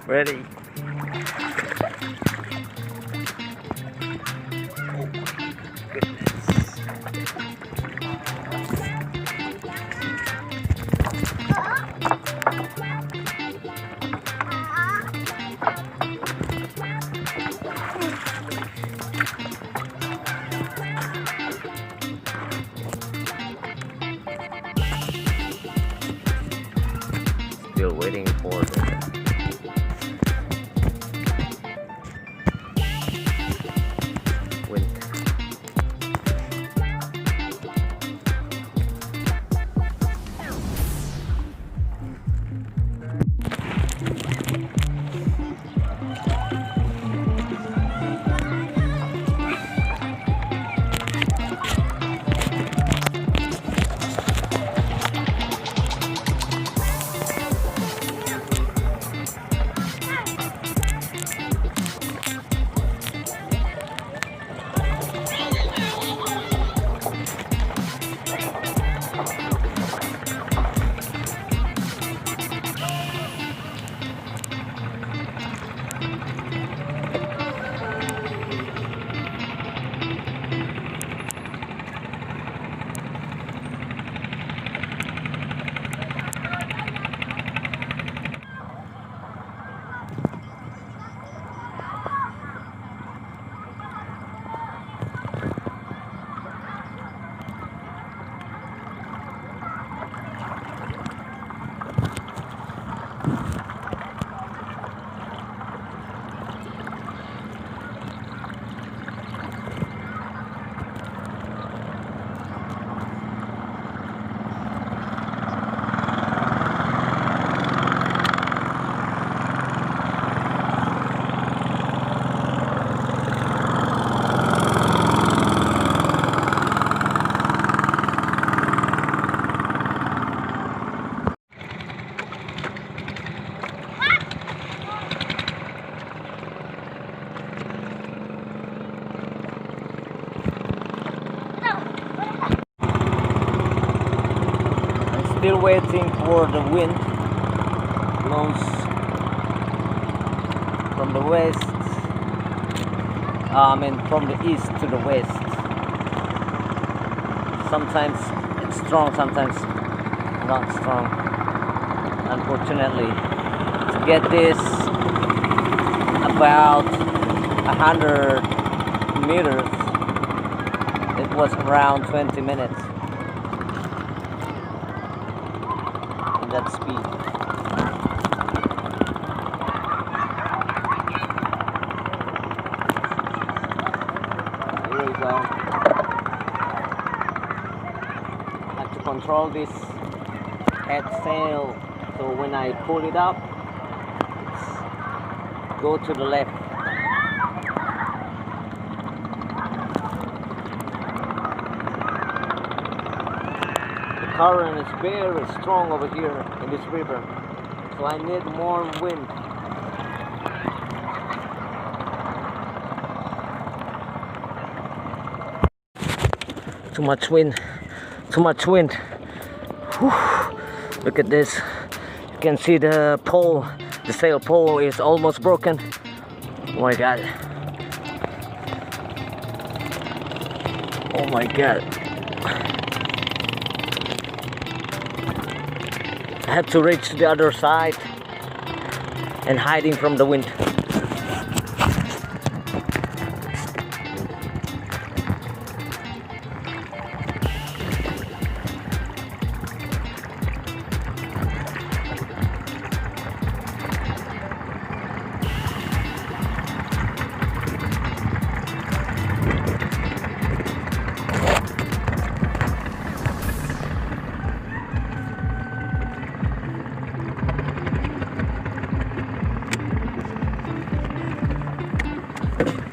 Ready? Still waiting for the wind. Still waiting for the wind blows from the west, from the east to the west. Sometimes it's strong, sometimes not strong. Unfortunately, to get this about 100 meters, it was around 20 minutes. That speed. Here we go. I have to control this head sail, so when I pull it up, go to the left. Current is very strong over here in this river, so I need more wind. Too much wind, too much wind. Whew. Look at this. You can see the pole, the sail pole is almost broken. Oh my god. Oh my god. I have to reach the other side and hiding from the wind.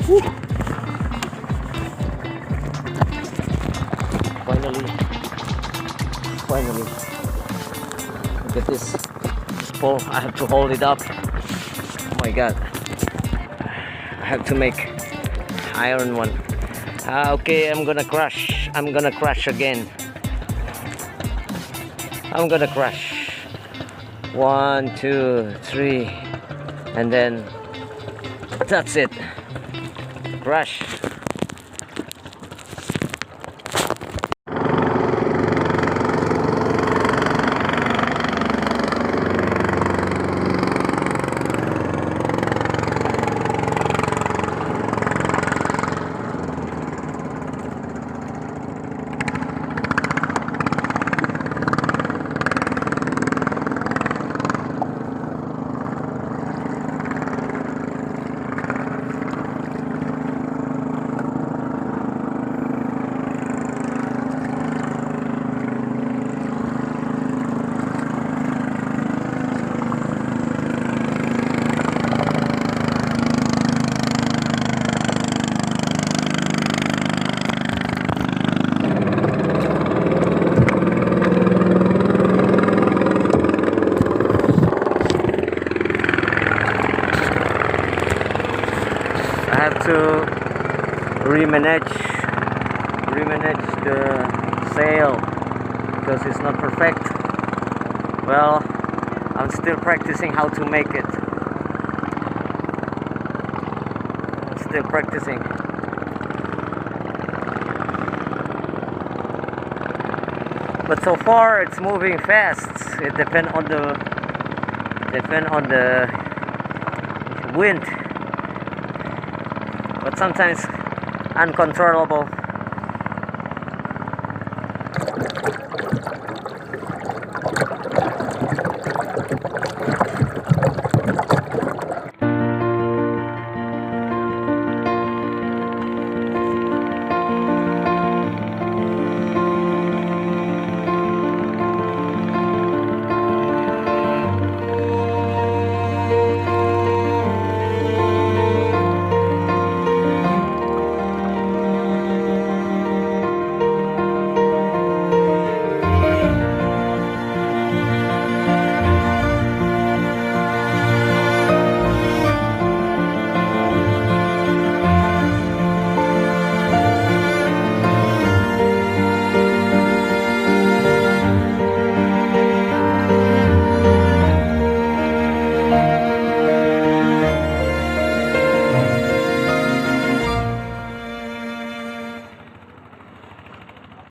Whew. Finally, look at this pole. I have to hold it up. Oh my god, I have to make iron one. Okay, I'm gonna crash again. I'm gonna crash. 1, 2, 3, and then that's it. Rush. I have to remanage the sail because it's not perfect. Well, I'm still practicing how to make it. I'm still practicing. But so far it's moving fast. It depends on the wind. But sometimes uncontrollable.